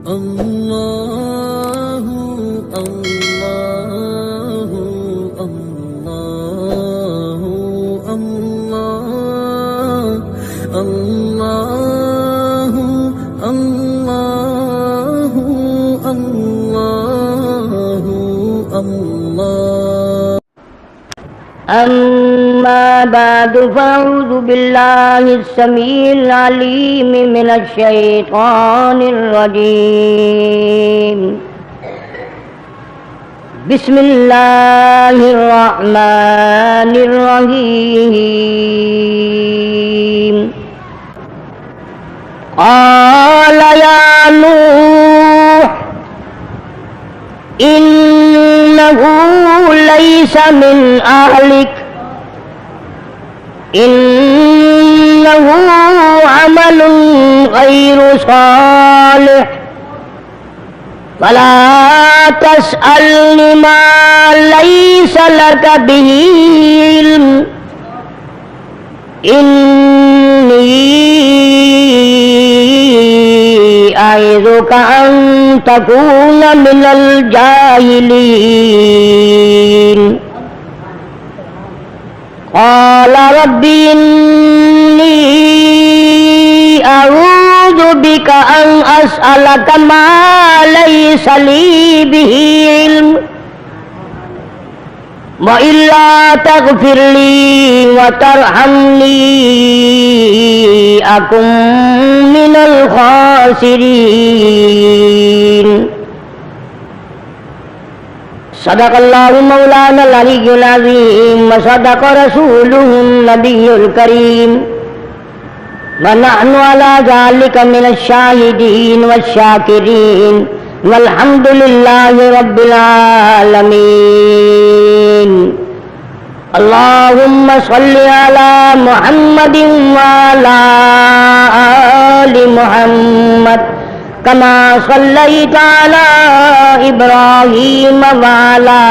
اللہ اللہ اللہ اللہ اللہ اللہ اللہ اللہ أما بعد فأعوذ بالله السميع العليم من الشيطان الرجيم بسم الله الرحمن الرحيم قال يا نوح إنه ليس من أهلك إنه عمل غير صالح فلا تسألني ما ليس لك به علم إني أعظك أن تكون من الجاهلين قال رب إني أعوذ بك أن أسألك ما ليس لي به علم وإلا تغفر لي وترحمني أكن من الخاسرين صدق الله مولانا العلي العظيم وصدق رسوله النبي الكريم ونحن على ذلك من الشاهدين والشاكرين والحمد لله رب العالمين اللهم صل على محمد وعلى آل محمد كما صليت على إبراهيم وعلى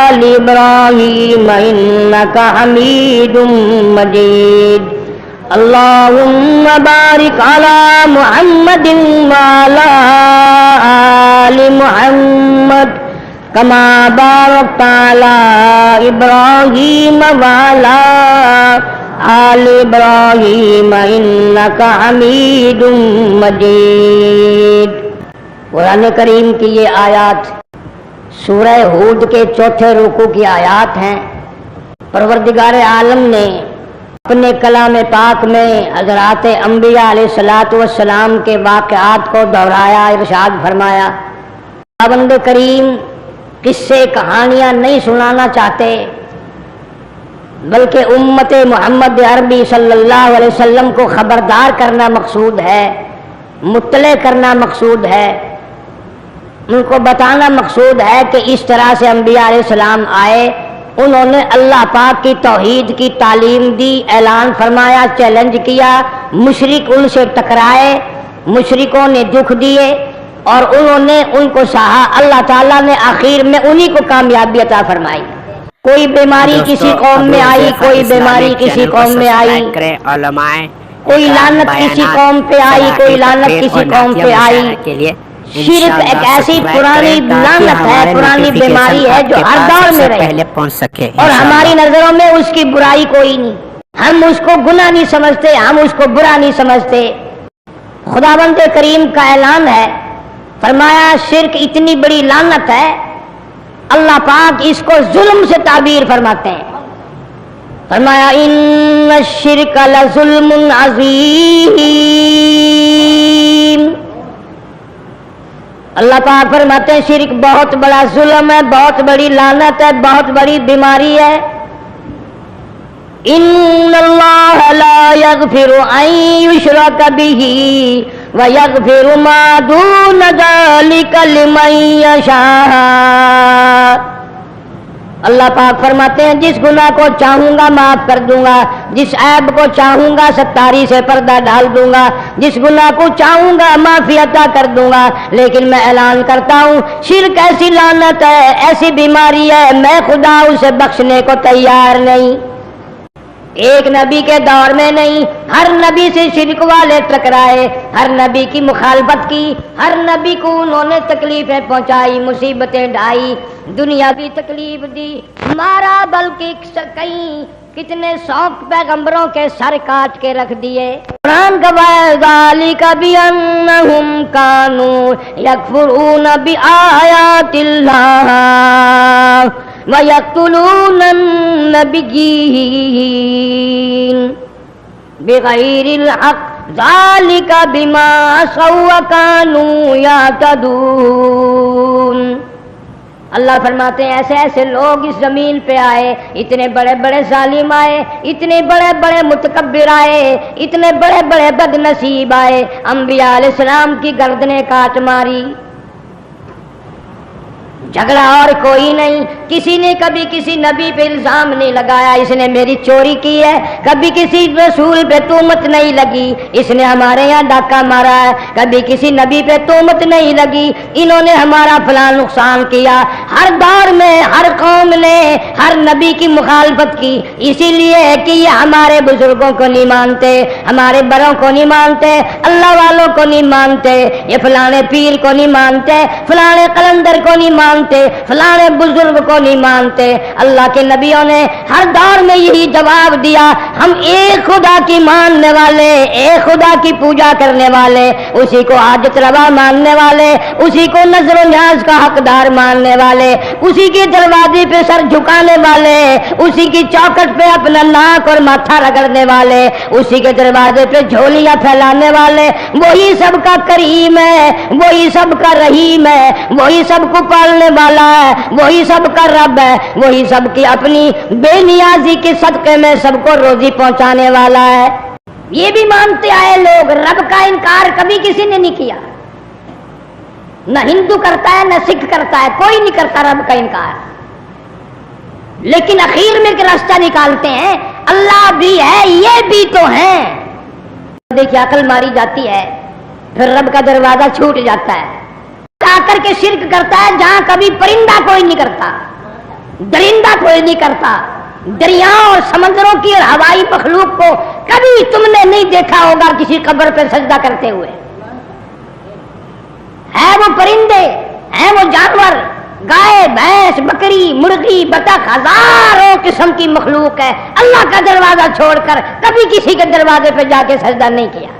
آل إبراهيم إنك حميد مجيد اللهم بارك على محمد وعلى آل محمد كما باركت على إبراهيم وعلى آل إبراهيم إنك حميد مجيد۔ قرآن کریم کی یہ آیات سورہ ہود کے چوتھے رکوع کی آیات ہیں۔ پروردگار عالم نے اپنے کلام پاک میں حضرات انبیاء علیہ الصلوۃ والسلام کے واقعات کو دہرایا، ارشاد فرمایا۔ خداوند کریم قصے کہانیاں نہیں سنانا چاہتے، بلکہ امت محمد عربی صلی اللہ علیہ وسلم کو خبردار کرنا مقصود ہے، مطلع کرنا مقصود ہے، ان کو بتانا مقصود ہے کہ اس طرح سے انبیاء علیہ السلام آئے، انہوں نے اللہ پاک کی توحید کی تعلیم دی، اعلان فرمایا، چیلنج کیا، مشرک ان سے ٹکرائے، مشرکوں نے دکھ دیے اور انہوں نے ان کو سہا، اللہ تعالیٰ نے آخر میں انہی کو کامیابی عطا فرمائی۔ کوئی بیماری کسی قوم میں آئی، کوئی بیماری کسی قوم میں آئی، کوئی لعنت کسی قوم پہ آئی، کوئی لعنت کسی قوم پہ آئی۔ شرک ایک ایسی پرانی لعنت ہے، پرانی بیماری ہے جو ہر دور میں رہے اور ہماری نظروں میں اس کی برائی کوئی نہیں، ہم اس کو گناہ نہیں سمجھتے، ہم اس کو برا نہیں سمجھتے۔ خداوند کریم کا اعلان ہے، فرمایا شرک اتنی بڑی لعنت ہے، اللہ پاک اس کو ظلم سے تعبیر فرماتے ہیں۔ فرمایا ان الشرک لظلم عظیم، اللہ پاک فرماتے ہیں شرک بہت بڑا ظلم ہے، بہت بڑی لعنت ہے، بہت بڑی بیماری ہے۔ ان اللہ لا یغفر ان یشرک بہ وَيَغْفِرُ مَا دُونَ ذَلِكَ لِمَن يَشَاءُ، اللہ پاک فرماتے ہیں جس گناہ کو چاہوں گا معاف کر دوں گا، جس عیب کو چاہوں گا ستاری سے پردہ ڈال دوں گا، جس گناہ کو چاہوں گا معافی عطا کر دوں گا۔ لیکن میں اعلان کرتا ہوں شرک ایسی لعنت ہے، ایسی بیماری ہے، میں خدا اسے بخشنے کو تیار نہیں۔ ایک نبی کے دور میں نہیں، ہر نبی سے شرک والے ٹکرائے، ہر نبی کی مخالفت کی، ہر نبی کو انہوں نے تکلیفیں پہنچائی، مصیبتیں ڈھائی، دنیا بھی تکلیف دی، مارا، بلکہ کئی کتنے 100 پیغمبروں کے سر کاٹ کے رکھ دیے۔ قرآن گواہ ذالک بأنہم کانوا یکفرون بآیات اللہ وَيَقْتُلُونَ النَّبِيِّينَ بِغَيْرِ الْحَقِّ ذَلِكَ بِمَا عَصَوا وَكَانُوا يَعْتَدُونَ۔ اللہ فرماتے ہیں ایسے ایسے لوگ اس زمین پہ آئے، اتنے بڑے بڑے ظالم آئے، اتنے بڑے بڑے متکبر آئے، اتنے بڑے بڑے بد نصیب آئے، انبیاء علیہ السلام کی گردنیں کاٹ ماری۔ جھگڑا اور کوئی نہیں، کسی نے کبھی کسی نبی پہ الزام نہیں لگایا اس نے میری چوری کی ہے، کبھی کسی رسول پہ تہمت نہیں لگی اس نے ہمارے یہاں ڈاکہ مارا ہے، کبھی کسی نبی پہ تہمت نہیں لگی انہوں نے ہمارا فلاں نقصان کیا۔ ہر دور میں ہر قوم نے ہر نبی کی مخالفت کی، اسی لیے کہ یہ ہمارے بزرگوں کو نہیں مانتے، ہمارے بڑوں کو نہیں مانتے، اللہ والوں کو نہیں مانتے، یہ فلانے پیر کو نہیں مانتے، فلانے قلندر کو نہیں مانتے، فلانے بزرگ کو نہیں مانتے۔ اللہ کے نبیوں نے ہر دور میں یہی جواب دیا، ہم ایک خدا کی ماننے والے، ایک خدا کی پوجا کرنے والے، اسی کو حاجت روا ماننے والے، اسی کو نظر و نیاز کا حقدار ماننے والے، اسی کے دروازے پہ سر جھکانے والے، اسی کی چوکٹ پہ اپنا ناک اور ماتھا رگڑنے والے، اسی کے دروازے پہ جھولیاں پھیلانے والے، وہی سب کا کریم ہے، وہی سب کا رحیم ہے، وہی سب کو پالنے والا ہے، وہی سب کا رب ہے، وہی سب کی اپنی بے نیازی کے صدقے میں سب کو روزی پہنچانے والا ہے۔ یہ بھی مانتے آئے لوگ، رب کا انکار کبھی کسی نے نہیں کیا، نہ ہندو کرتا ہے نہ سکھ کرتا ہے، کوئی نہیں کرتا رب کا انکار، لیکن اخیر میں ایک راستہ نکالتے ہیں، اللہ بھی ہے یہ بھی تو ہیں۔ دیکھیے عقل ماری جاتی ہے، پھر رب کا دروازہ چھوٹ جاتا ہے، آ کر کے شرک کرتا ہے جہاں کبھی پرندہ کوئی نہیں کرتا، درندہ کوئی نہیں کرتا، دریاؤں اور سمندروں کی اور ہوائی مخلوق کو کبھی تم نے نہیں دیکھا ہوگا کسی قبر پہ سجدہ کرتے ہوئے۔ ہے وہ پرندے، ہیں وہ جانور، گائے، بھینس، بکری، مرغی، بطخ، ہزاروں قسم کی مخلوق ہے، اللہ کا دروازہ چھوڑ کر کبھی کسی کے دروازے پہ جا کے سجدہ نہیں کیا۔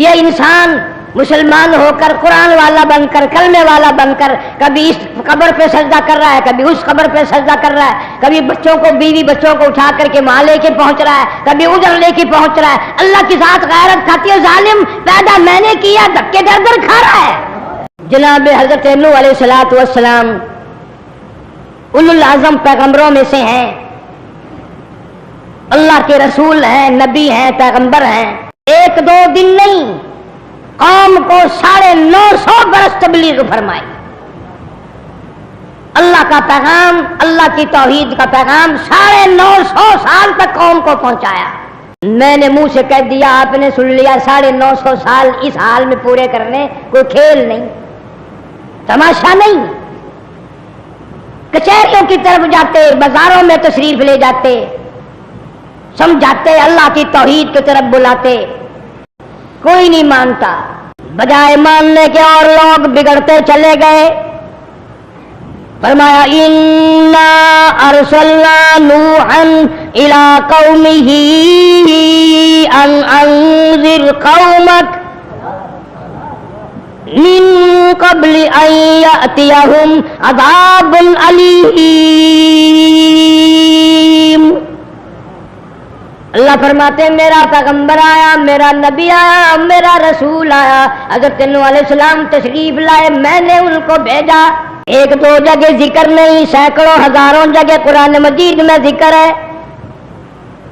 یہ انسان مسلمان ہو کر، قرآن والا بن کر، کلمے والا بن کر کبھی اس قبر پہ سجدہ کر رہا ہے، کبھی اس قبر پہ سجدہ کر رہا ہے، کبھی بچوں کو، بیوی بچوں کو اٹھا کر کے وہاں لے کے پہنچ رہا ہے، کبھی ادھر لے کے پہنچ رہا ہے۔ اللہ کی ذات غیرت کھاتی ہے، ظالم پیدا میں نے کیا، دھکے در در کھا رہا ہے۔ جناب حضرت نوح علیہ السلام اولو العزم پیغمبروں میں سے ہیں، اللہ کے رسول ہیں، نبی ہیں، پیغمبر ہیں۔ ایک دو دن نہیں، قوم کو 950 برس تبلیغ فرمائی، اللہ کا پیغام، اللہ کی توحید کا پیغام 950 سال تک قوم کو پہنچایا۔ میں نے منہ سے کہہ دیا، آپ نے سن لیا، 950 سال اس حال میں پورے کرنے کوئی کھیل نہیں، تماشا نہیں۔ کچہریوں کی طرف جاتے، بازاروں میں تشریف لے جاتے، سمجھاتے، اللہ کی توحید کی طرف بلاتے، کوئی نہیں مانتا۔ بجائے ماننے کے اور لوگ بگڑتے چلے گئے۔ فرمایا اِنَّا أَرْسَلْنَا نُوحًا إِلَىٰ قَوْمِهِ أَنْ أَنذِرْ قَوْمَكَ مِن قَبْلِ أَن يَأْتِيَهُمْ عَذَابٌ أَلِيمٌ۔ اللہ فرماتے ہیں میرا پیغمبر آیا، میرا نبی آیا، میرا رسول آیا، حضرت نوح علیہ السلام تشریف لائے، میں نے ان کو بھیجا۔ ایک دو جگہ ذکر نہیں، سینکڑوں ہزاروں جگہ قرآن مجید میں ذکر ہے۔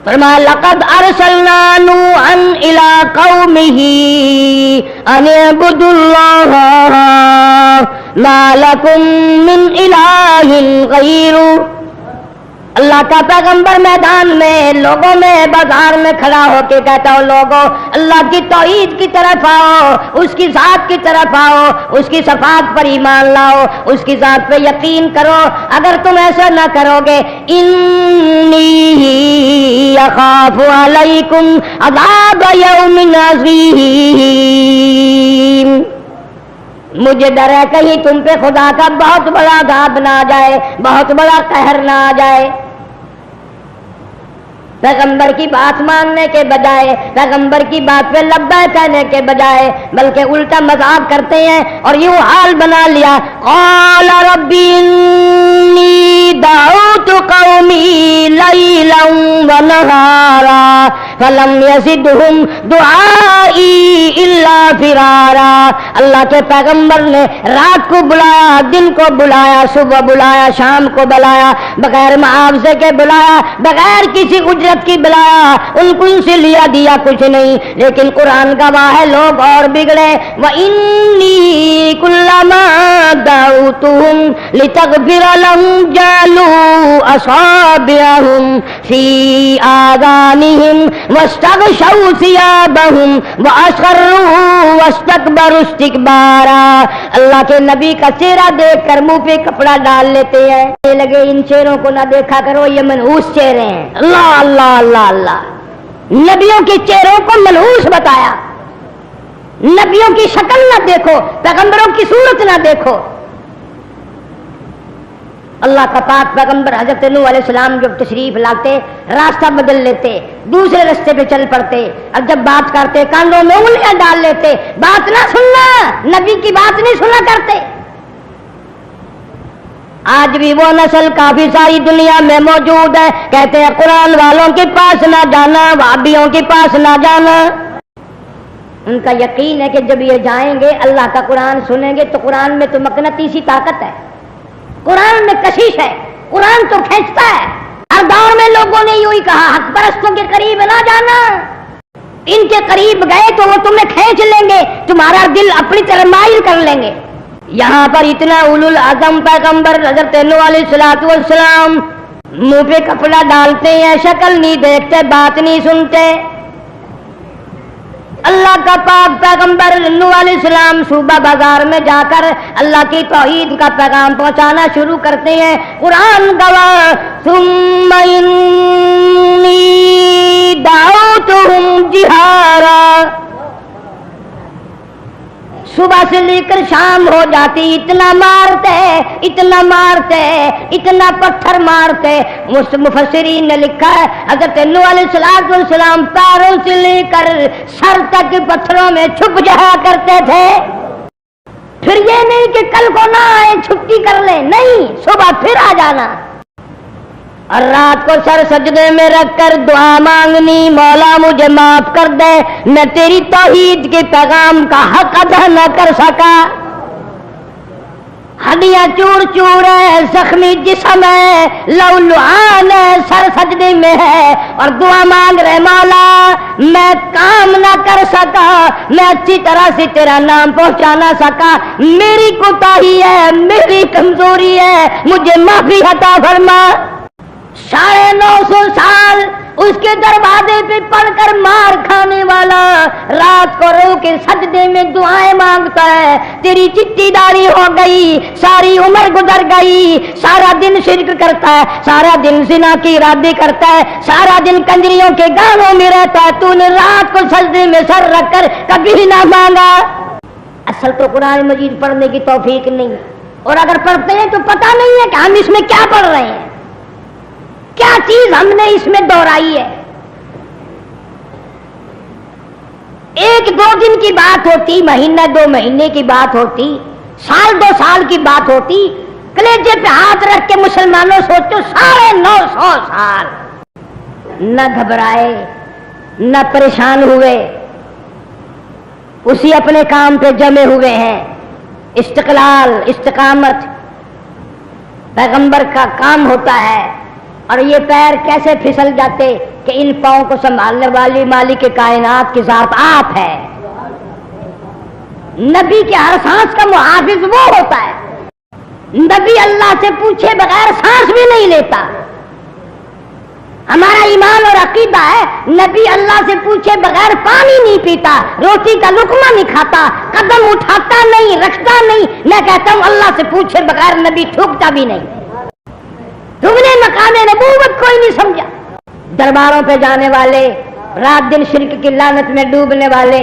فرمایا لقد ارسلنا نوحا الى قومه ان اعبدوا الله ما لكم من اله غيره اللہ کا پیغمبر میدان میں لوگوں میں بازار میں کھڑا ہو کے کہتا ہو لوگوں اللہ کی توحید کی طرف آؤ، اس کی ذات کی طرف آؤ، اس کی صفات پر ایمان لاؤ، اس کی ذات پہ یقین کرو۔ اگر تم ایسا نہ کرو گے انی اخاف علیکم عذاب یوم عظیم، مجھے ڈر ہے کہیں تم پہ خدا کا بہت بڑا عذاب نہ آ جائے، بہت بڑا قہر نہ آ جائے۔ پیغمبر کی بات ماننے کے بجائے، پیغمبر کی بات پہ لبیک کہنے کے بجائے بلکہ الٹا مذاق کرتے ہیں اور یوں حال بنا لیا قال ربی انی دعوت قومی لیلا ونہارا فلم یزدہم دعائی الا فرارا۔ اللہ کے پیغمبر نے رات کو بلایا، دن کو بلایا، صبح بلایا، شام کو بلایا، بغیر معاوضے کے بلایا، بغیر کسی اجرت کی بلایا، ان کو ان سے لیا دیا کچھ نہیں، لیکن قرآن گواہ ہے لوگ اور بگڑے۔ وَإِنِّي كُلَّمَا دَعَوْتُهُمْ لِتَغْفِرَ لَهُمْ جَعَلُوا أَصَابِعَهُمْ فِي آذَانِهِمْ وَاسْتَغْشَوْا ثِيَابَهُمْ وَأَصَرُّوا وَاسْتَكْبَرُوا اسْتِكْبَارًا۔ اللہ کے نبی کا چہرہ دیکھ کر منہ پہ کپڑا ڈال لیتے ہیں، یہ لگے ان چہروں کو نہ دیکھا کرو، یہ منحوس چہرے ہیں۔ اللہ اللہ اللہ اللہ، نبیوں کے چہروں کو منحوس بتایا، نبیوں کی شکل نہ دیکھو، پیغمبروں کی صورت نہ دیکھو۔ اللہ کا پاک پیغمبر حضرت نوح علیہ السلام جب تشریف لاتے راستہ بدل لیتے، دوسرے راستے پہ چل پڑتے، اور جب بات کرتے کانوں میں انگلیاں ڈال لیتے، بات نہ سننا، نبی کی بات نہیں سنا کرتے۔ آج بھی وہ نسل کافی ساری دنیا میں موجود ہے، کہتے ہیں قرآن والوں کے پاس نہ جانا، وہابیوں کے پاس نہ جانا۔ ان کا یقین ہے کہ جب یہ جائیں گے اللہ کا قرآن سنیں گے تو قرآن میں تو مقناطیسی طاقت ہے، قرآن میں کشش ہے، قرآن تو کھینچتا ہے۔ ہر دور میں لوگوں نے یوں ہی کہا حق پرستوں کے قریب نہ جانا، ان کے قریب گئے تو وہ تمہیں کھینچ لیں گے، تمہارا دل اپنی طرف مائل کر لیں گے۔ یہاں پر اتنا اولو العزم پیغمبر حضرت نوح علیہ السلام منہ پہ کپڑا ڈالتے ہیں، شکل نہیں دیکھتے، بات نہیں سنتے۔ اللہ کا پاک پیغمبر نوح علیہ السلام صوبہ بازار میں جا کر اللہ کی توحید کا پیغام پہنچانا شروع کرتے ہیں۔ قرآن گواہ ثم انی دعوتہم جہارا، صبح سے لے کر شام ہو جاتی، اتنا مارتے اتنا پتھر مارتے۔ مفسرین نے لکھا ہے حضرت نوح علیہ السلام پیروں سے لے کر سر تک پتھروں میں چھپ جایا کرتے تھے۔ پھر یہ نہیں کہ کل کو نہ آئے چھٹی کر لیں، نہیں، صبح پھر آ جانا اور رات کو سر سجدے میں رکھ کر دعا مانگنی، مولا مجھے معاف کر دے، میں تیری توحید کے پیغام کا حق ادا نہ کر سکا۔ ہڈیاں چور چور ہے، زخمی جسم ہے، لولوان ہے، سر سجدے میں ہے اور دعا مانگ رہے مولا میں کام نہ کر سکا، میں اچھی طرح سے تیرا نام پہنچا نہ سکا، میری کوتاہی ہے، میری کمزوری ہے، مجھے معافی عطا فرما۔ 950 سال اس کے دروازے پہ پڑھ کر مار کھانے والا رات کو رو کے سجدے میں دعائیں مانگتا ہے، تیری چٹی داری ہو گئی، ساری عمر گزر گئی، سارا دن شرک کرتا ہے، سارا دن زنا کی ارادے کرتا ہے، سارا دن کنجریوں کے گانوں میں رہتا ہے، تو نے رات کو سجدے میں سر رکھ کر کبھی نہ مانگا۔ اصل تو قرآن مجید پڑھنے کی توفیق نہیں، اور اگر پڑھتے ہیں تو پتہ نہیں ہے کہ ہم اس میں کیا پڑھ رہے ہیں، کیا چیز ہم نے اس میں دہرائی ہے۔ ایک دو دن کی بات ہوتی، مہینہ دو مہینے کی بات ہوتی، سال دو سال کی بات ہوتی، کلیجے پہ ہاتھ رکھ کے مسلمانوں سوچو 950 سال نہ گھبرائے نہ پریشان ہوئے، اسی اپنے کام پہ جمے ہوئے ہیں۔ استقلال، استقامت پیغمبر کا کام ہوتا ہے، اور یہ پیر کیسے پھسل جاتے کہ ان پاؤں کو سنبھالنے والی مالک کائنات کی ذات آپ ہے۔ نبی کے ہر سانس کا محافظ وہ ہوتا ہے، نبی اللہ سے پوچھے بغیر سانس بھی نہیں لیتا، ہمارا ایمان اور عقیدہ ہے نبی اللہ سے پوچھے بغیر پانی نہیں پیتا، روٹی کا لقمہ نہیں کھاتا، قدم اٹھاتا نہیں، رکھتا نہیں۔ میں کہتا ہوں اللہ سے پوچھے بغیر نبی تھوکتا بھی نہیں۔ تم نے مقام نبوت کوئی نہیں سمجھا۔ درباروں پہ جانے والے، رات دن شرک کی لعنت میں ڈوبنے والے،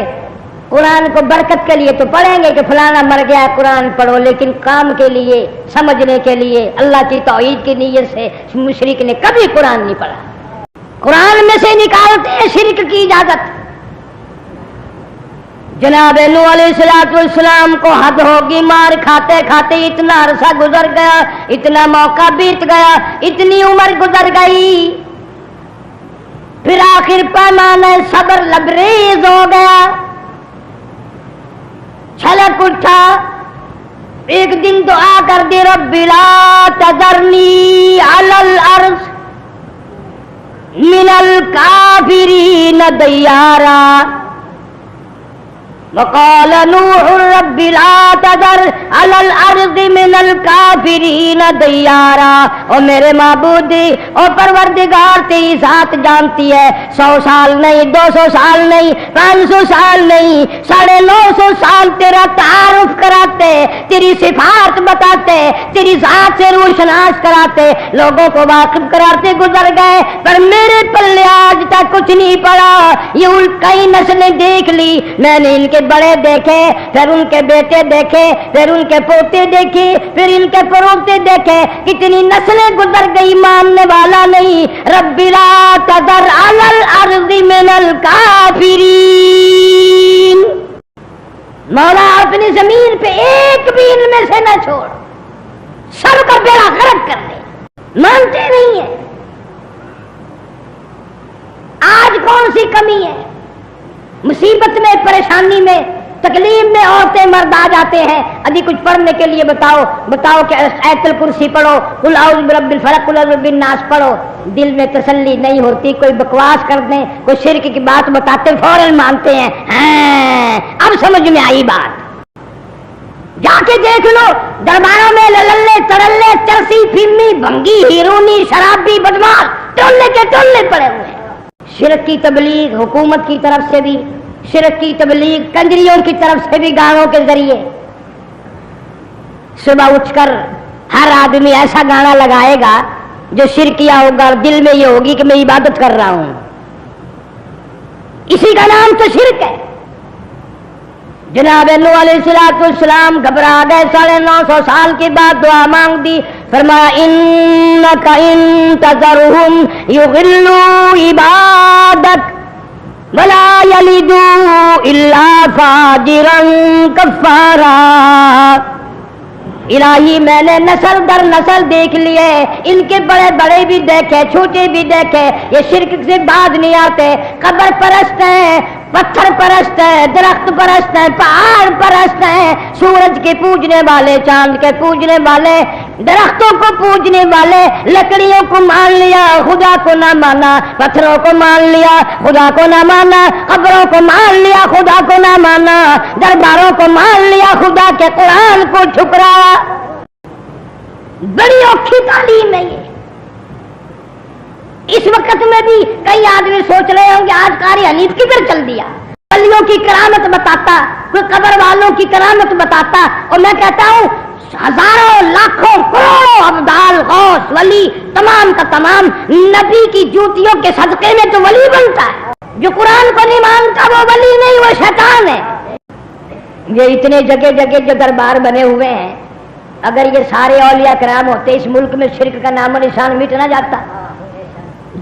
قرآن کو برکت کے لیے تو پڑھیں گے کہ فلانا مر گیا قرآن پڑھو، لیکن کام کے لیے، سمجھنے کے لیے، اللہ کی توحید کی نیت سے مشرک نے کبھی قرآن نہیں پڑھا۔ قرآن میں سے نکالتے ہیں شرک کی اجازت۔ جناب نوح علیہ السلام کو حد ہوگی، مار کھاتے کھاتے اتنا عرصہ گزر گیا، اتنا موقع بیت گیا، اتنی عمر گزر گئی، پھر آخر پیمانہ صبر لبریز ہو گیا، چھلک اٹھا، ایک دن دعا کر دی رب لا تذرنی علی الارض من الکافرین دیارا، وقال نوح رب لا تذر علی الارض من الکافرین دیارا۔ اور میرے معبود اور پروردگار تیری ذات جانتی ہے، 100 سال نہیں، 200 سال نہیں، 500 سال نہیں، 950 سال تیرا تعارف کراتے، تیری صفات بتاتے، تیری ذات سے روشناس کراتے، لوگوں کو واقف کراتے گزر گئے، پر میرے پلے آج تک کچھ نہیں پڑا۔ یہ کئی نسلیں دیکھ لی میں نے، ان کے بڑے دیکھے، پھر ان کے بیٹے دیکھے، پھر ان کے پوتے دیکھے، پھر ان کے پروتے دیکھے، کتنی نسلیں گزر گئی، ماننے والا نہیں۔ رب لا تذر علی الارض من الکافرین، مولا اپنی زمین پہ ایک بھی ان میں سے نہ چھوڑ، سب کا بیڑا غرق کر دے۔ مانتے نہیں ہیں۔ آج کون سی کمی ہے؟ مصیبت میں، پریشانی میں، تکلیف میں عورتیں مرد آ جاتے ہیں، ابھی کچھ پڑھنے کے لیے بتاؤ کہ آیت الکرسی پڑھو، قل اعوذ برب الفلق، قل اعوذ برب الناس پڑھو، دل میں تسلی نہیں ہوتی۔ کوئی بکواس کر دیں، کوئی شرک کی بات بتاتے فوراً مانتے ہیں، ہاں اب سمجھ میں آئی بات۔ جا کے دیکھ لو درباروں میں للے تڑلے، چرسی، فیمی، بھنگی، ہیرونی، شرابی، بدماش ٹولے کے ٹولے پڑے ہوئے ہیں۔ شرک کی تبلیغ حکومت کی طرف سے بھی، شرک کی تبلیغ کنجریوں کی طرف سے بھی، گانوں کے ذریعے۔ صبح اٹھ کر ہر آدمی ایسا گانا لگائے گا جو شرک کیا ہوگا، اور دل میں یہ ہوگی کہ میں عبادت کر رہا ہوں، اسی کا نام تو شرک ہے۔ جناب نوح علیہ السلام گھبرا گئے، 950 سال کے بعد دعا مانگ دی، فرمایا انک ان تذرہم یضلوا عبادک ولا یلدوا الا فاجرا کفارا۔ الہی میں نے نسل در نسل دیکھ لیے، ان کے بڑے بڑے بھی دیکھے، چھوٹے بھی دیکھے، یہ شرک سے باز نہیں آتے، قبر پرست ہیں، پتھر پرست ہے، درخت پرست ہے، پہاڑ پرست ہے، سورج کے پوجنے والے، چاند کے پوجنے والے، درختوں کو پوجنے والے، لکڑیوں کو مان لیا، خدا کو نہ مانا، پتھروں کو مان لیا، خدا کو نہ مانا، قبروں کو مان لیا، خدا کو نہ مانا، درباروں کو مان لیا، خدا کے قرآن کو ٹھکرایا۔ بڑی اوکھی تعلیم ہے یہ۔ اس وقت میں بھی کئی آدمی سوچ رہے ہوں کہ آج قاری حنیف کدھر چل دیا، ولیوں کی کرامت بتاتا، کوئی قبر والوں کی کرامت بتاتا، اور میں کہتا ہوں ہزاروں لاکھوں کروڑوں ابدال غوث ولی تمام کا تمام نبی کی جوتیوں کے صدقے میں تو ولی بنتا ہے۔ جو قرآن کو نہیں مانتا وہ ولی نہیں، وہ شیطان ہے۔ یہ اتنے جگہ جگہ جو دربار بنے ہوئے ہیں، اگر یہ سارے اولیاء کرام ہوتے اس ملک میں شرک کا نام و نشان مٹ نہ جاتا۔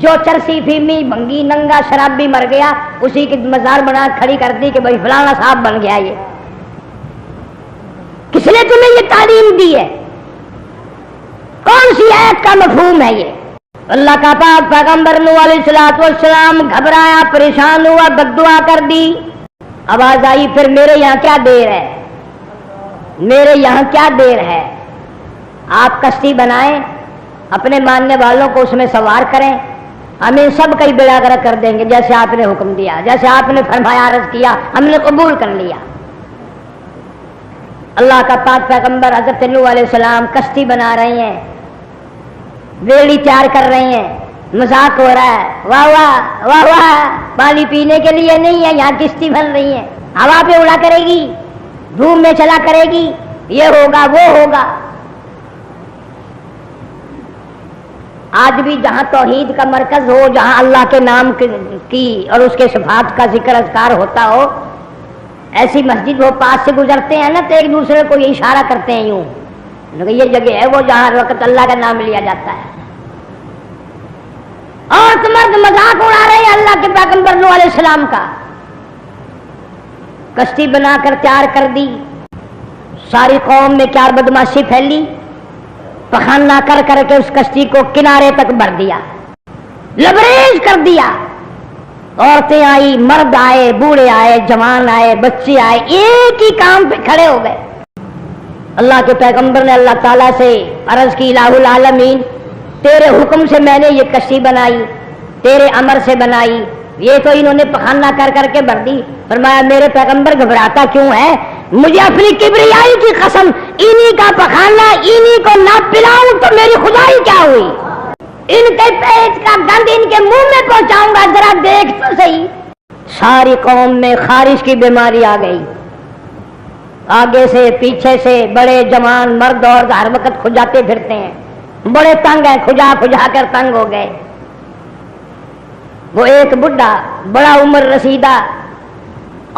جو چرسی، فیمی، بھنگی، ننگا، شرابی مر گیا، اسی کی مزار بنا کھڑی کر دی کہ بھائی فلانا صاحب بن گیا۔ یہ کس نے تمہیں یہ تعلیم دی ہے؟ کون سی آیت کا مفہوم ہے یہ؟ اللہ کا پاک پیغمبر نوح علیہ السلام گھبرایا، پریشان ہوا، بد دعا کر دی۔ آواز آئی پھر میرے یہاں کیا دیر ہے، میرے یہاں کیا دیر ہے، آپ کشتی بنائیں، اپنے ماننے والوں کو اس میں سوار کریں، ہمیں سب کا ہی بیڑا غرق کر دیں گے، جیسے آپ نے حکم دیا، جیسے آپ نے فرمایا، عرض کیا، ہم نے قبول کر لیا۔ اللہ کا پاک پیغمبر حضرت نوح علیہ السلام کشتی بنا رہے ہیں، ویڑی تیار کر رہے ہیں، مذاق ہو رہا ہے، واہ واہ واہ واہ، پانی پینے کے لیے نہیں ہے، یہاں کشتی بن رہی ہے، ہوا پہ اڑا کرے گی، دھوپ میں چلا کرے گی، یہ ہوگا وہ ہوگا۔ آج بھی جہاں توحید کا مرکز ہو، جہاں اللہ کے نام کی اور اس کے صفات کا ذکر اذکار ہوتا ہو، ایسی مسجد ہو، پاس سے گزرتے ہیں نا تو ایک دوسرے کو یہ اشارہ کرتے ہیں یوں، یہ جگہ ہے وہ جہاں ہر وقت اللہ کا نام لیا جاتا ہے۔ اور مرد مذاق اڑا رہے ہیں اللہ کے پیغمبر نوح علیہ السلام کا، کشتی بنا کر تیار کر دی، ساری قوم میں کیا بدماشی پھیلی، پخانہ کر کر کے اس کشتی کو کنارے تک بھر دیا، لبریز کر دیا، عورتیں آئی، مرد آئے، بوڑھے آئے، جوان آئے، بچے آئے، ایک ہی کام پہ کھڑے ہو گئے۔ اللہ کے پیغمبر نے اللہ تعالیٰ سے عرض کی، الہ العالمین تیرے حکم سے میں نے یہ کشتی بنائی، تیرے امر سے بنائی، یہ تو انہوں نے پخانہ کر کر کے بھر دی۔ فرمایا میرے پیغمبر گھبراتا کیوں ہے؟ مجھے اپنی کبریائی کی قسم، انہی کا پخانہ انہی کو نہ پلاؤں تو میری خدائی کیا ہوئی؟ ان کے پیٹ کا گند ان کے منہ میں پہنچاؤں گا، ذرا دیکھ تو صحیح۔ ساری قوم میں خارش کی بیماری آ گئی، آگے سے پیچھے سے بڑے جوان مرد اور ہر وقت کھجاتے پھرتے ہیں، بڑے تنگ ہیں، کھجا کھجا کر تنگ ہو گئے۔ وہ ایک بڈھا بڑا عمر رسیدہ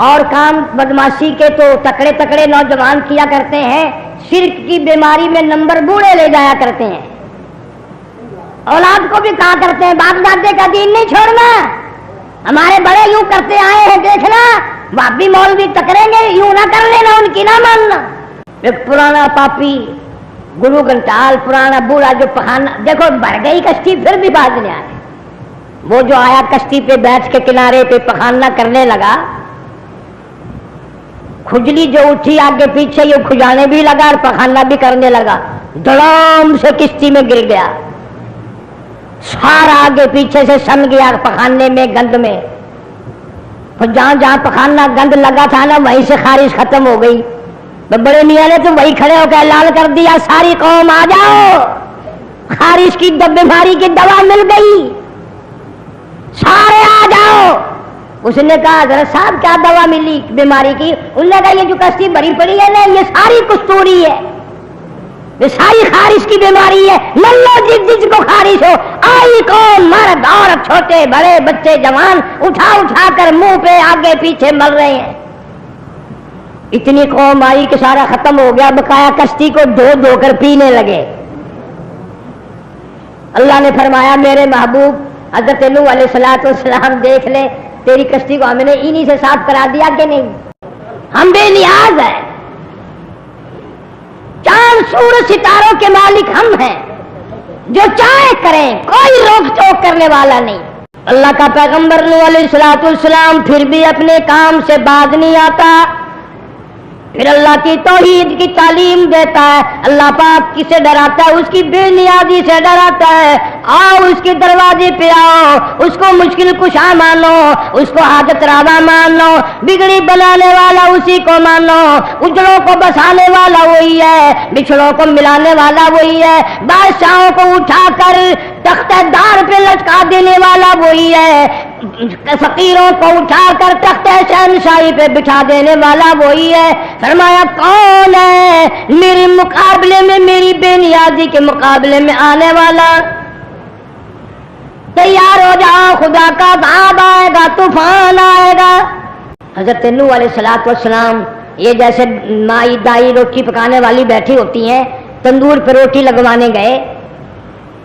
اور کام بدماشی کے تو تکڑے تکڑے نوجوان کیا کرتے ہیں، شرک کی بیماری میں نمبر بوڑھے لے جایا کرتے ہیں، اولاد کو بھی کہا کرتے ہیں باپ دادے کا دین نہیں چھوڑنا، ہمارے بڑے یوں کرتے آئے ہیں دیکھنا، بھابی مولوی ٹکریں گے، یوں نہ کر لینا، ان کی نہ ماننا۔ ایک پرانا پاپی گرو گھنٹال پرانا بوڑھا جو پخانا، دیکھو بھر گئی کشتی پھر بھی باز نہیں آئے، وہ جو آیا کشتی پہ بیٹھ کے کنارے پہ پخانا کرنے لگا، کھجلی جو اٹھی آگے پیچھے یہ کھجانے بھی لگا اور پخانا بھی کرنے لگا، دڑام سے کشتی میں گر گیا، سارا آگے پیچھے سے سن گیا پخانے میں گند میں، جہاں جہاں پخانا گند لگا تھا نا وہیں سے خارش ختم ہو گئی۔ بڑے میاں نے تو وہی کھڑے ہو کے اعلان کر دیا، ساری قوم آ جاؤ، خارش کی بیماری کی دوا مل گئی، سارے آ جاؤ۔ اس نے کہا حضرت صاحب کیا دوا ملی بیماری کی؟ انہوں نے کہا یہ جو کشتی بھری پڑی ہے نا یہ ساری کستوری ہے، یہ ساری خارش کی بیماری ہے، لو جس کو خارش ہو آئی قوم، مرد عورت چھوٹے بڑے بچے جوان اٹھا اٹھا کر منہ پہ آگے پیچھے مل رہے ہیں۔ اتنی قوم آئی کہ سارا ختم ہو گیا، بقایا کشتی کو دھو دھو کر پینے لگے۔ اللہ نے فرمایا میرے محبوب حضرت نوح علیہ السلام دیکھ لے تیری کشتی کو ہم نے انہی سے صاف کرا دیا کہ نہیں، ہم بے نیاز ہیں، چاند سورج ستاروں کے مالک ہم ہیں، جو چاہے کریں، کوئی روک ٹوک کرنے والا نہیں۔ اللہ کا پیغمبر نوح علیہ السلام پھر بھی اپنے کام سے باز نہیں آتا، پھر اللہ کی توحید کی تعلیم دیتا ہے، اللہ پاک کسے ڈراتا ہے؟ اس کی بے نیازی سے ڈراتا ہے، آؤ اس کے دروازے پہ آؤ، اس کو مشکل کشا مانو، اس کو حاجت روا مانو، بگڑی بنانے والا اسی کو مانو، اجڑوں کو بسانے والا وہی ہے، بچھڑوں کو ملانے والا وہی ہے، بادشاہوں کو اٹھا کر تختہ دار پہ لٹکا دینے والا وہی ہے، فقیروں کو اٹھا کر تختہ شہنشاہی پہ بٹھا دینے والا وہی ہے۔ فرمایا کون ہے میرے مقابلے میں، میری بے نیازی کے مقابلے میں آنے والا؟ تیار ہو جاؤ، خدا کا عذاب آئے گا، طوفان آئے گا۔ حضرت نوح علیہ السلام یہ جیسے مائی دائی روٹی پکانے والی بیٹھی ہوتی ہیں، تندور پہ روٹی لگوانے گئے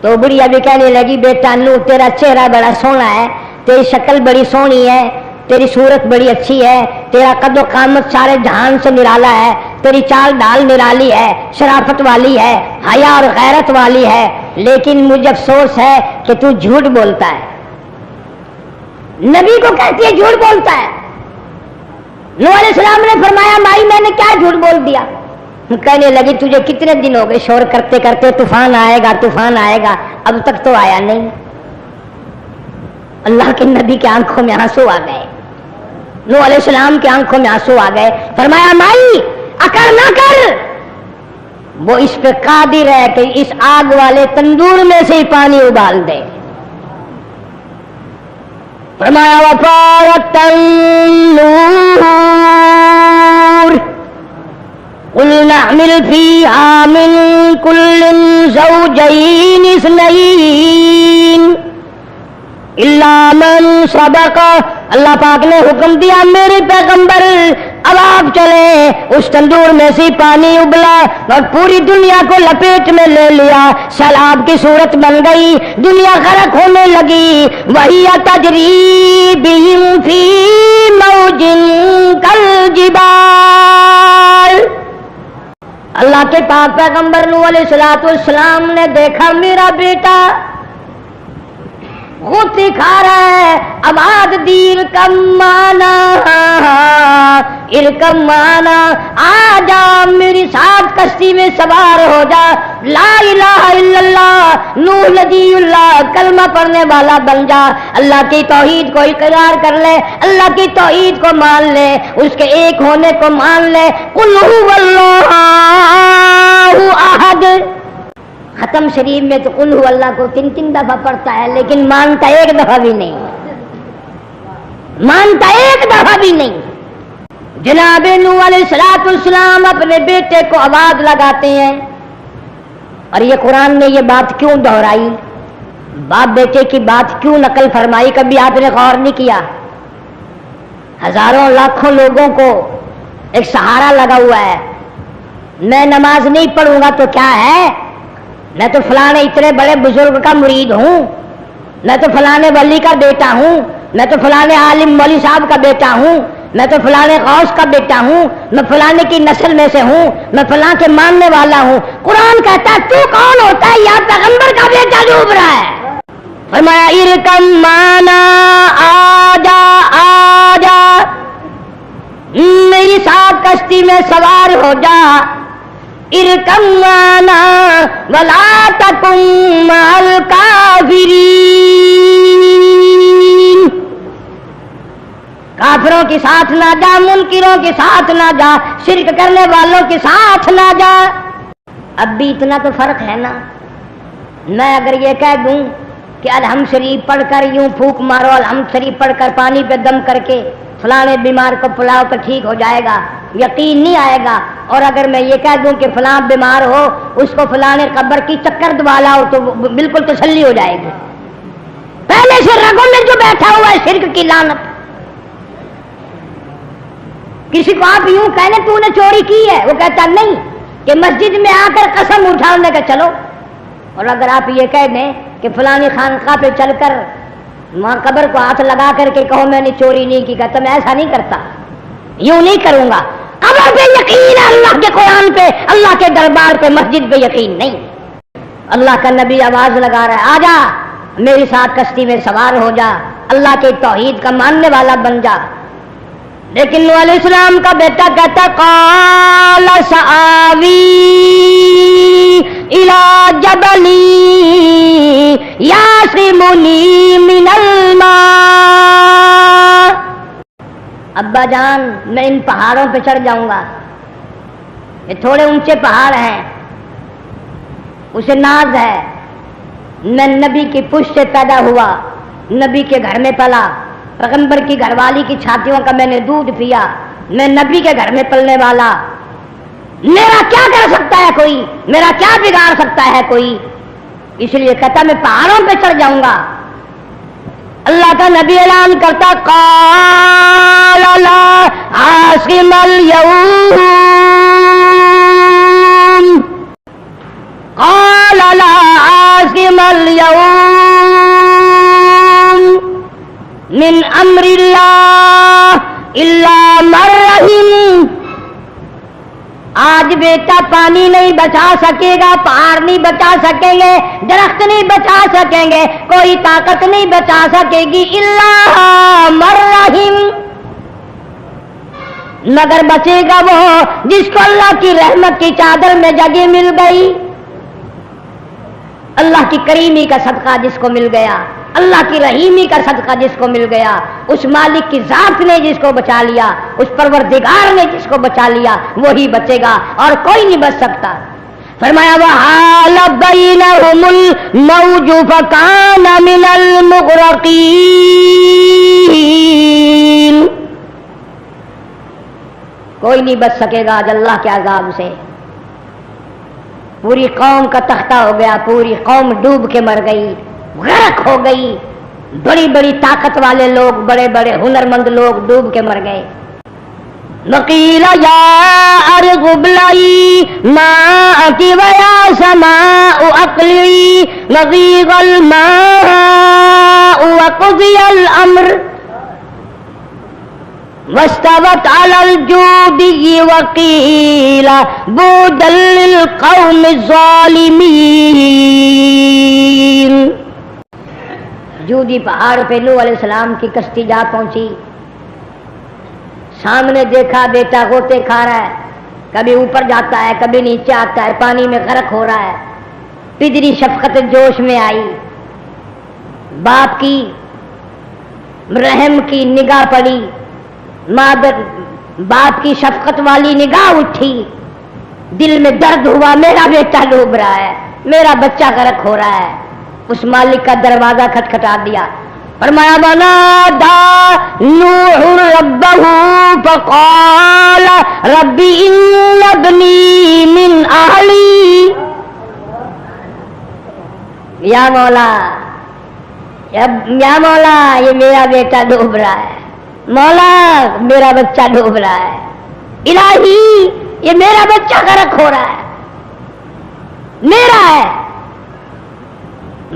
تو بڑھیا بھی کہنے لگی بیٹا نوح تیرا چہرہ بڑا سونا ہے، تیری شکل بڑی سونی ہے، تیری صورت بڑی اچھی ہے، تیرا قد و قامت سارے جہان سے نرالا ہے، تیری چال ڈال نرالی ہے، شرافت والی ہے، حیا اور غیرت والی ہے، لیکن مجھے افسوس ہے کہ تو جھوٹ بولتا ہے۔ نبی کو کہتی ہے جھوٹ بولتا ہے۔ نوح علیہ السلام نے فرمایا مائی میں نے کیا جھوٹ بول دیا؟ کہنے لگی تجھے کتنے دن ہو گئے شور کرتے کرتے، طوفان آئے گا طوفان آئے گا، اب تک تو آیا نہیں۔ اللہ کے نبی کے آنکھوں میں آنسو آ گئے، نوح علیہ السلام کے آنکھوں میں آنسو آ گئے۔ فرمایا مائی اکڑ نہ کر، وہ اس پہ قادر ہے کہ اس آگ والے تندور میں سے ہی پانی ابال دے، فرمایا وفارت النور قل نحمل فيها من كل زوجين اثنين الا من سبق. اللہ پاک نے حکم دیا میرے پیغمبر اب آپ چلے. اس تندور میں سے پانی ابلا اور پوری دنیا کو لپیٹ میں لے لیا. سیلاب کی صورت بن گئی, دنیا غرق ہونے لگی. وہی تجری بہم فی موج کالجبال. اللہ کے پاک پیغمبر نوح علیہ السلام نے دیکھا میرا بیٹا خود سکھا رہا ہے اباد دیر کمانا ارکمانا, آ جا میری ساتھ کشتی میں سوار ہو جا. لا الہ الا اللہ, نوح نبی اللہ کلمہ پڑھنے والا بن جا. اللہ کی توحید کو اقرار کر لے, اللہ کی توحید کو مان لے, اس کے ایک ہونے کو مان لے. قل هو اللہ احد. ختم شریف میں تو قل هو اللہ کو 3 دفعہ پڑھتا ہے, لیکن مانتا ایک دفعہ بھی نہیں, مانتا ایک دفعہ بھی نہیں. جناب نوح علیہ السلام اپنے بیٹے کو آواز لگاتے ہیں. اور یہ قرآن نے یہ بات کیوں دہرائی, باپ بیٹے کی بات کیوں نقل فرمائی؟ کبھی آپ نے غور نہیں کیا؟ ہزاروں لاکھوں لوگوں کو ایک سہارا لگا ہوا ہے. میں نماز نہیں پڑھوں گا تو کیا ہے, میں تو فلانے اتنے بڑے بزرگ کا مرید ہوں, میں تو فلانے ولی کا بیٹا ہوں, میں تو فلانے عالم مولوی صاحب کا بیٹا ہوں, میں تو فلانے غوث کا بیٹا ہوں, میں فلانے کی نسل میں سے ہوں, میں فلاں کے ماننے والا ہوں. قرآن کہتا ہے تو کون ہوتا ہے؟ یا پیغمبر کا بیٹا ڈوب رہا ہے. فرمایا ارکم مانا, آجا آجا میری ساتھ کشتی میں سوار ہو جا. ارکم مانا ولا تکن مع الکافرین. کافروں کے ساتھ نہ جا, منکروں کے ساتھ نہ جا, شرک کرنے والوں کے ساتھ نہ جا. اب بھی اتنا تو فرق ہے نا. میں اگر یہ کہہ دوں کہ الحمد شریف پڑھ کر یوں پھونک مارو, الحمد شریف پڑھ کر پانی پہ دم کر کے فلانے بیمار کو پلاؤ تو ٹھیک ہو جائے گا, یقین نہیں آئے گا. اور اگر میں یہ کہہ دوں کہ فلاں بیمار ہو اس کو فلانے قبر کی چکر دوا لاؤ تو بالکل تسلی ہو جائے گی. پہلے سے رگوں میں جو بیٹھا ہوا ہے شرک کی لعنت. کسی کو آپ یوں کہنے تو نے چوری کی ہے, وہ کہتا نہیں, کہ مسجد میں آ کر قسم اٹھانے کا چلو. اور اگر آپ یہ کہہ دیں کہ فلانی خانقاہ پہ چل کر ماں قبر کو ہاتھ لگا کر کے کہو میں نے چوری نہیں کی, کہتا میں ایسا نہیں کرتا, یوں نہیں کروں گا. قبر پہ یقین ہے, اللہ کے قرآن پہ, اللہ کے دربار پہ, مسجد پہ یقین نہیں. اللہ کا نبی آواز لگا رہا ہے آجا میری ساتھ کشتی میں سوار ہو جا, اللہ کے توحید کا ماننے والا بن جا. لیکن نوح علیہ السلام کا بیٹا کہتا قال سآوی الی جبل یعصمنی من الماء. ابا جان میں ان پہاڑوں پہ چڑھ جاؤں گا, یہ تھوڑے اونچے پہاڑ ہیں, اسے ناز ہے, میں نبی کی پشت سے پیدا ہوا, نبی کے گھر میں پلا, پیغمبر کی گھر والی کی چھاتیوں کا میں نے دودھ پیا, میں نبی کے گھر میں پلنے والا, میرا کیا کر سکتا ہے کوئی, میرا کیا بگاڑ سکتا ہے کوئی. اس لیے کہتا میں پہاڑوں پہ چڑھ جاؤں گا. اللہ کا نبی اعلان کرتا قال لا عاصم اليوم, قال لا عاصم اليوم من امر اللہ الا من رحم. آج بیٹا پانی نہیں بچا سکے گا, پہاڑ نہیں بچا سکیں گے, درخت نہیں بچا سکیں گے, کوئی طاقت نہیں بچا سکے گی الا من رحم, مگر بچے گا وہ جس کو اللہ کی رحمت کی چادر میں جگہ مل گئی. اللہ کی کریمی کا صدقہ جس کو مل گیا, اللہ کی رحیمی کا صدقہ جس کو مل گیا, اس مالک کی ذات نے جس کو بچا لیا, اس پروردگار نے جس کو بچا لیا, وہی بچے گا اور کوئی نہیں بچ سکتا. فرمایا وحال بینہم الموج فکان من المغرقین. الظالمین. کوئی نہیں بچ سکے گا آج اللہ کے عذاب سے. پوری قوم کا تختہ ہو گیا, پوری قوم ڈوب کے مر گئی, غرق ہو گئی. بڑی بڑی طاقت والے لوگ, بڑے بڑے ہنرمند لوگ ڈوب کے مر گئے. وقیل یا ارض ابلعی ماءک ویا سماء اقلعی وغیض الماء وقضی الامر واستوت علی الجودی وقیل بعدا للقوم الظالمین. جودی پہاڑ پہ نوح علیہ السلام کی کشتی جا پہنچی. سامنے دیکھا بیٹا غوطے کھا رہا ہے, کبھی اوپر جاتا ہے کبھی نیچے آتا ہے, پانی میں غرق ہو رہا ہے. پدری شفقت جوش میں آئی, باپ کی رحم کی نگاہ پڑی, باپ کی شفقت والی نگاہ اٹھی. دل میں درد ہوا, میرا بیٹا ڈوب رہا ہے, میرا بچہ غرق ہو رہا ہے. اس مالک کا دروازہ کھٹکھٹا دیا. فرمایا ونادى نوح ربه فقال رب إن ابني من أهلي. یا مولا یہ میرا بیٹا ڈوب رہا ہے, مولا میرا بچہ ڈوب رہا ہے, الہی یہ میرا بچہ غرق ہو رہا ہے, میرا ہے.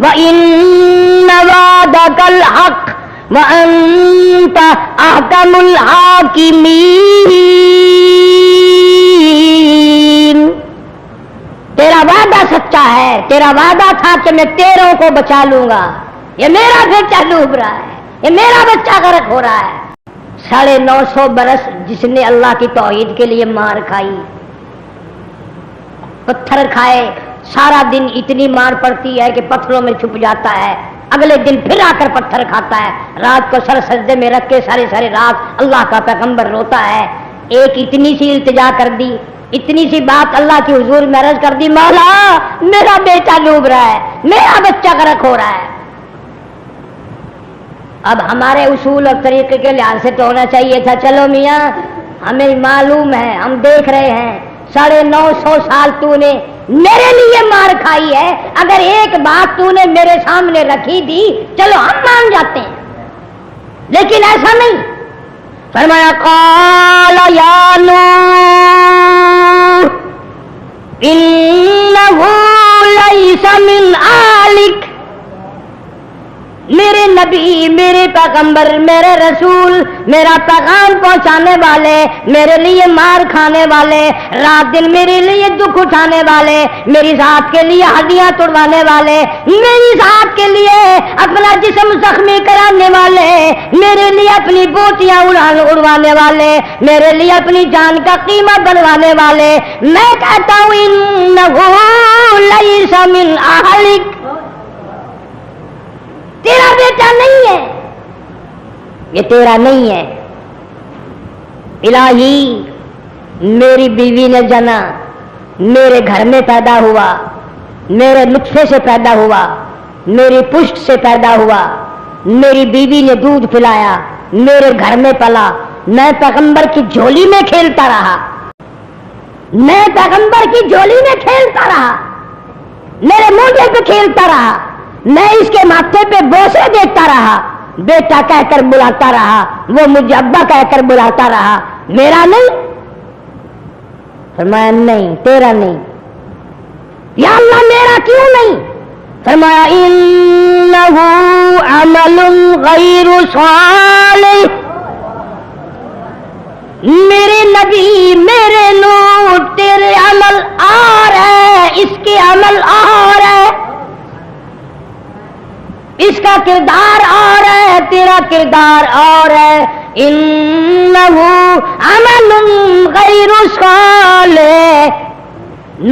وَإِنَّ وَعْدَكَ الْحَقُّ وَأَنْتَ أَحْكَمُ الْحَاكِمِينَ. تیرا وعدہ سچا ہے, تیرا وعدہ تھا کہ میں تیروں کو بچا لوں گا. یہ میرا بیٹا ڈوب رہا ہے, یہ میرا بچہ غرق ہو رہا ہے. 950 برس جس نے اللہ کی توحید کے لیے مار کھائی, پتھر کھائے, سارا دن اتنی مار پڑتی ہے کہ پتھروں میں چھپ جاتا ہے, اگلے دن پھر آ کر پتھر کھاتا ہے. رات کو سر سجدے میں رکھ کے سارے رات اللہ کا پیغمبر روتا ہے. ایک اتنی سی التجا کر دی, اتنی سی بات اللہ کی حضور میں عرض کر دی, مولا میرا بیٹا ڈوب رہا ہے, میرا بچہ غرق ہو رہا ہے. اب ہمارے اصول اور طریقے کے لحاظ سے تو ہونا چاہیے تھا چلو میاں ہمیں معلوم ہے, ہم دیکھ رہے ہیں 950 سال تو نے میرے لیے مار کھائی ہے, اگر ایک بات تو نے میرے سامنے رکھی دی چلو ہم مان جاتے ہیں, لیکن ایسا نہیں. فرمایا قال یا نوح انہ لیس من آلک. میرے نبی, میرے پیغمبر, میرے رسول, میرا پیغام پہنچانے والے, میرے لیے مار کھانے والے, رات دن میرے لیے دکھ اٹھانے والے, میری ذات کے لیے ہڈیاں توڑوانے والے, میری ذات کے لیے اپنا جسم زخمی کرانے والے, میرے لیے اپنی بوٹیاں اڑوانے والے, میرے لیے اپنی جان کا قیمت بنوانے والے, میں کہتا ہوں انہ لیس من اہلک, تیرا بیٹا نہیں ہے, یہ تیرا نہیں ہے. الہی میری بیوی نے جنا, میرے گھر میں پیدا ہوا, میرے نطفے سے پیدا ہوا, میری پشت سے پیدا ہوا, میری بیوی نے دودھ پلایا, میرے گھر میں پلا, میں پیغمبر کی جھولی میں کھیلتا رہا, میں پیغمبر کی جھولی میں کھیلتا رہا, میرے موڈے پہ کھیلتا رہا, میں اس کے ماتھے پہ بوسے دیتا رہا, بیٹا کہہ کر بلاتا رہا, وہ مجھے ابا کہہ کر بلاتا رہا, میرا نہیں. فرمایا نہیں تیرا نہیں. یا اللہ میرا کیوں نہیں؟ فرمایا انہ عمل غیر صالح. میرے نبی, میرے نور, تیرے عمل اور ہے, اس کے عمل اور ہے, اس کا کردار اور ہے, تیرا کردار اور ہے. انہ عمل غیر صالح.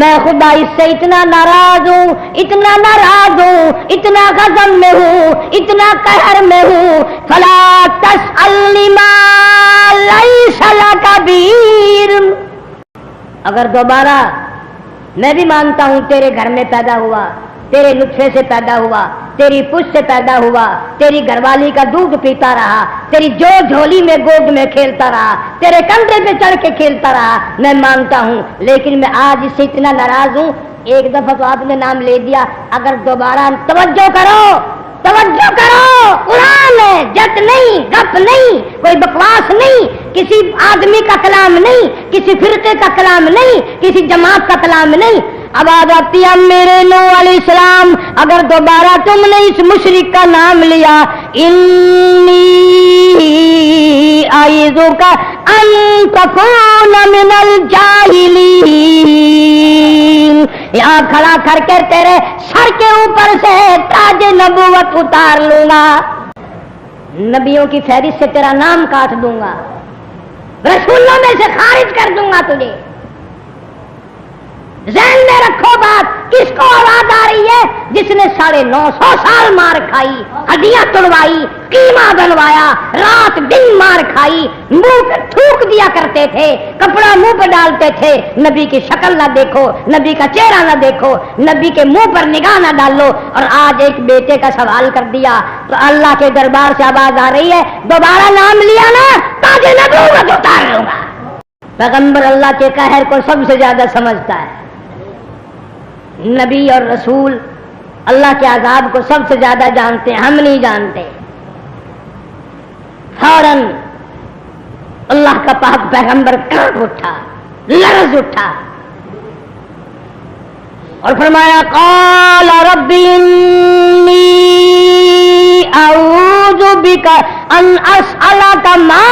میں خدا اس سے اتنا ناراض ہوں, اتنا ناراض ہوں, اتنا غضب میں ہوں, اتنا قہر میں ہوں. فلا تسألنی ما لیس لک به علم. اگر دوبارہ میں بھی مانتا ہوں تیرے گھر میں پیدا ہوا, تیرے نطفے سے پیدا ہوا، تیری پوچھ سے پیدا ہوا، تیری گھر والی کا دودھ پیتا رہا، تیری جو جھولی میں گود میں کھیلتا رہا، تیرے کندھے پہ چڑھ کے کھیلتا رہا، میں مانتا ہوں، لیکن میں آج اس سے اتنا ناراض ہوں، ایک دفعہ تو آپ نے نام لے دیا، اگر دوبارہ توجہ کرو، توجہ کرو، قرآن ہے، جت نہیں، گپ نہیں، کوئی بکواس نہیں، کسی آدمی کا کلام نہیں، کسی فرقے کا کلام نہیں، کسی جماعت کا کلام نہیں۔ اب آتی ہے میرے نوح علیہ السلام، اگر دوبارہ تم نے اس مشرک کا نام لیا، انی اعوذک ان تکون من الجاہلین، یہاں کھڑا کر کے تیرے سر کے اوپر سے تاج نبوت اتار لوں گا، نبیوں کی فہرست سے تیرا نام کاٹ دوں گا، رسولوں میں سے خارج کر دوں گا تجھے۔ ذہن میں رکھو بات، کس کو آواز آ رہی ہے؟ جس نے 950 سال مار کھائی، ہڈیاں توڑوائی، قیمہ بنوایا، رات دن مار کھائی، منہ پہ تھوک دیا کرتے تھے، کپڑا منہ پہ ڈالتے تھے، نبی کی شکل نہ دیکھو، نبی کا چہرہ نہ دیکھو، نبی کے منہ پر نگاہ نہ ڈالو، اور آج ایک بیٹے کا سوال کر دیا تو اللہ کے دربار سے آواز آ رہی ہے، دوبارہ نام لیا نا تاج نبوت اتار لوں گا۔ پیغمبر اللہ کے قہر کو سب سے زیادہ سمجھتا ہے، نبی اور رسول اللہ کے عذاب کو سب سے زیادہ جانتے ہیں، ہم نہیں جانتے۔ فوراً اللہ کا پاک پیغمبر کانپ اٹھا، لرز اٹھا اور فرمایا قال رب انی اعوذ بک ان اسألک ما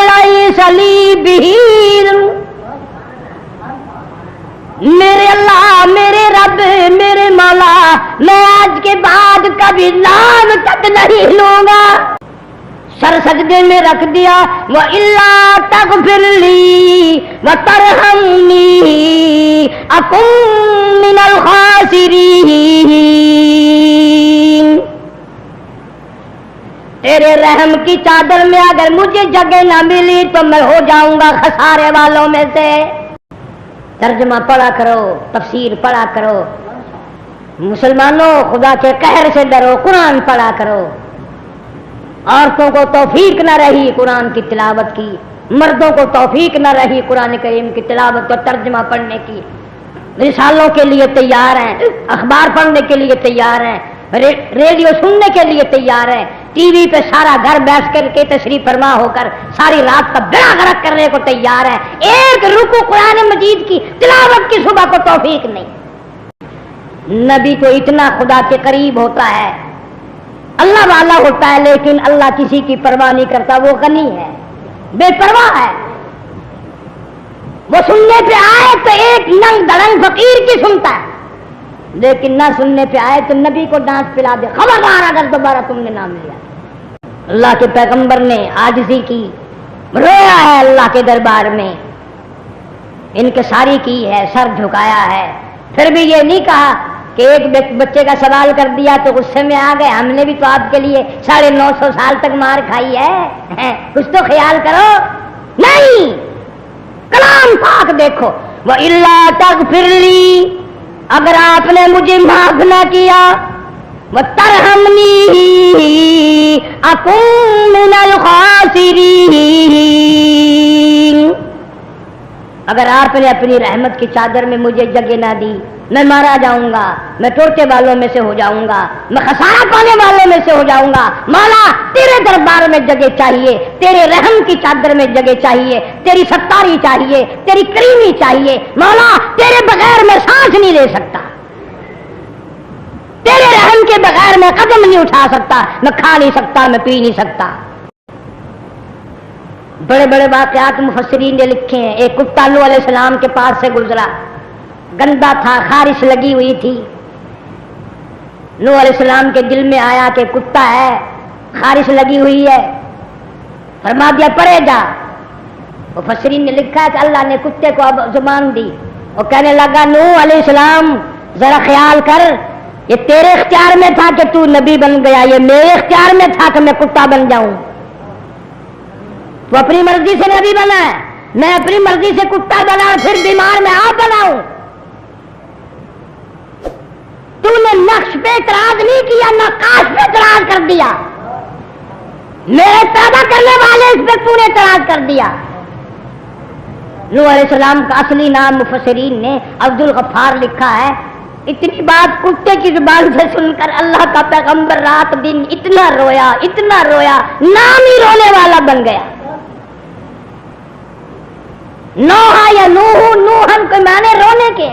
لیس لی بہ علم، میرے اللہ، میرے رب، میرے مولا، میں آج کے بعد کبھی نام تک نہیں لوں گا، سر سجدے میں رکھ دیا، وَإِلَّا تَغْفِرْ لِي وَتَرْحَمْنِي أَكُن مِّنَ الْخَاسِرِينَ، تیرے رحم کی چادر میں اگر مجھے جگہ نہ ملی تو میں ہو جاؤں گا خسارے والوں میں سے۔ ترجمہ پڑھا کرو، تفسیر پڑھا کرو، مسلمانوں خدا کے قہر سے ڈرو، قرآن پڑھا کرو۔ عورتوں کو توفیق نہ رہی قرآن کی تلاوت کی، مردوں کو توفیق نہ رہی قرآن کریم کی تلاوت اور ترجمہ پڑھنے کی، رسالوں کے لیے تیار ہیں، اخبار پڑھنے کے لیے تیار ہیں، ریڈیو سننے کے لیے تیار ہیں، ٹی وی پہ سارا گھر بیٹھ کر کے تشریف فرما ہو کر ساری رات کا بیڑا غرق کرنے کو تیار ہے، ایک رکوع قرآن مجید کی تلاوت کی صبح کو توفیق نہیں۔ نبی تو اتنا خدا کے قریب ہوتا ہے، اللہ والا ہوتا ہے، لیکن اللہ کسی کی پرواہ نہیں کرتا، وہ غنی ہے، بے پرواہ ہے، وہ سننے پہ آئے تو ایک ننگ دڑنگ فقیر کی سنتا ہے، لیکن نہ سننے پہ آئے تو نبی کو ڈانٹ پلا دے، خبردار اگر دوبارہ تم نے نام لیا۔ اللہ کے پیغمبر نے عاجزی کی، رویا ہے اللہ کے دربار میں، انکساری کی ہے، سر جھکایا ہے، پھر بھی یہ نہیں کہا کہ ایک بچے کا سوال کر دیا تو غصے میں آ گئے، ہم نے بھی تو آپ کے لیے 950 سال تک مار کھائی ہے، کچھ تو خیال کرو۔ نہیں، کلام پاک دیکھو، وَإِلَّا تَغْفِرْ لِي، اگر آپ نے مجھے معاف نہ کیا، وَتَرْحَمْنِي أَكُن مِّنَ الْخَاسِرِينَ، اگر آپ نے اپنی رحمت کی چادر میں مجھے جگہ نہ دی، میں مارا جاؤں گا، میں ٹوٹے والوں میں سے ہو جاؤں گا، میں خسارہ پانے والوں میں سے ہو جاؤں گا۔ مولا تیرے دربار میں جگہ چاہیے، تیرے رحم کی چادر میں جگہ چاہیے، تیری ستاری چاہیے، تیری کریمی چاہیے، مولا تیرے بغیر میں سانس نہیں لے سکتا، تیرے رحم کے بغیر میں قدم نہیں اٹھا سکتا، میں کھا نہیں سکتا، میں پی نہیں سکتا۔ بڑے بڑے واقعات مفسرین نے لکھے ہیں۔ ایک کتا نوح علیہ السلام کے پاس سے گزرا، گندا تھا، خارش لگی ہوئی تھی، نوح علیہ السلام کے دل میں آیا کہ کتا ہے، خارش لگی ہوئی ہے، فرما دیا پرے جا۔ مفسرین نے لکھا ہے کہ اللہ نے کتے کو اب زبان دی، اور کہنے لگا نوح علیہ السلام ذرا خیال کر، یہ تیرے اختیار میں تھا کہ تو نبی بن گیا، یہ میرے اختیار میں تھا کہ میں کتا بن جاؤں۔ تو اپنی مرضی سے نبی بنا ہے، میں اپنی مرضی سے کتا بنا اور پھر بیمار میں آپ بناؤں۔ تو نے نقش پہ اعتراض نہیں کیا، نقاش پہ اعتراض کر دیا، میرے پیدا کرنے والے اس پہ تو نے اعتراض کر دیا۔ نوح علیہ السلام کا اصلی نام مفسرین نے عبد الغفار لکھا ہے۔ اتنی بات کتے کی زبان سے سن کر اللہ کا پیغمبر رات دن اتنا رویا، نام ہی رونے والا بن گیا۔ نوح یا نوحن کو معنی رونے کے،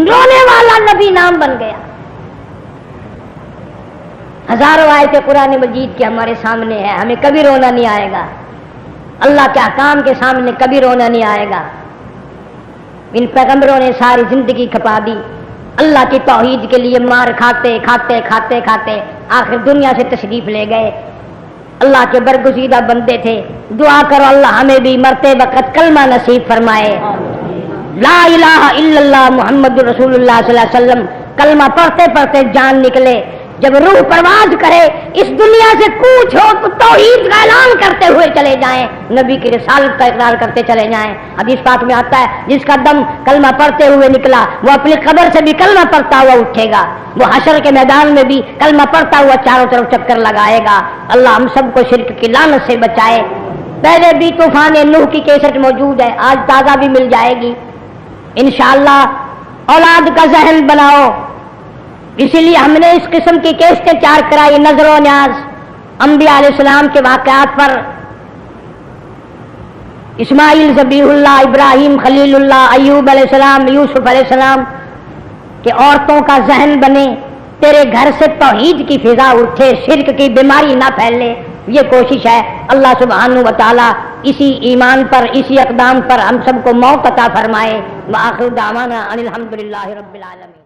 رونے والا نبی نام بن گیا۔ ہزاروں آیتیں قرآن مجید کے ہمارے سامنے ہے، ہمیں کبھی رونا نہیں آئے گا، اللہ کے احکام کے سامنے کبھی رونا نہیں آئے گا۔ ان پیغمبروں نے ساری زندگی کھپا دی اللہ کی توحید کے لیے، مار کھاتے آخر دنیا سے تشریف لے گئے۔ اللہ کے برگزیدہ بندے تھے، دعا کرو اللہ ہمیں بھی مرتے وقت کلمہ نصیب فرمائے، لا الہ الا اللہ محمد رسول اللہ صلی اللہ علیہ وسلم۔ کلمہ پڑھتے جان نکلے، جب روح پرواز کرے اس دنیا سے کوچ ہو تو توحید کا اعلان کرتے ہوئے چلے جائیں، نبی کی رسالت کا اقرار کرتے چلے جائیں۔ حدیث پاک میں آتا ہے جس کا دم کلمہ پڑھتے ہوئے نکلا وہ اپنی قبر سے بھی کلمہ پڑھتا ہوا اٹھے گا، وہ حشر کے میدان میں بھی کلمہ پڑھتا ہوا چاروں طرف چکر لگائے گا۔ اللہ ہم سب کو شرک کی لعنت سے بچائے۔ پہلے بھی طوفان نوح کی کیسٹ موجود ہے، آج تازہ بھی مل جائے گی انشاءاللہ۔ اولاد کا ذہن بناؤ، اسی لیے ہم نے اس قسم کی کیسٹیں تیار کرائی، نظر و نیاز انبیاء علیہ السلام کے واقعات پر، اسماعیل ذبیح اللہ، ابراہیم خلیل اللہ، ایوب علیہ السلام، یوسف علیہ السلام کہ عورتوں کا ذہن بنے، تیرے گھر سے توحید کی فضا اٹھے، شرک کی بیماری نہ پھیلے، یہ کوشش ہے۔ اللہ سبحانہ و تعالی اسی ایمان پر، اسی اقدام پر ہم سب کو موت عطا فرمائے۔ وآخر دعوانا ان الحمدللہ رب العالمین۔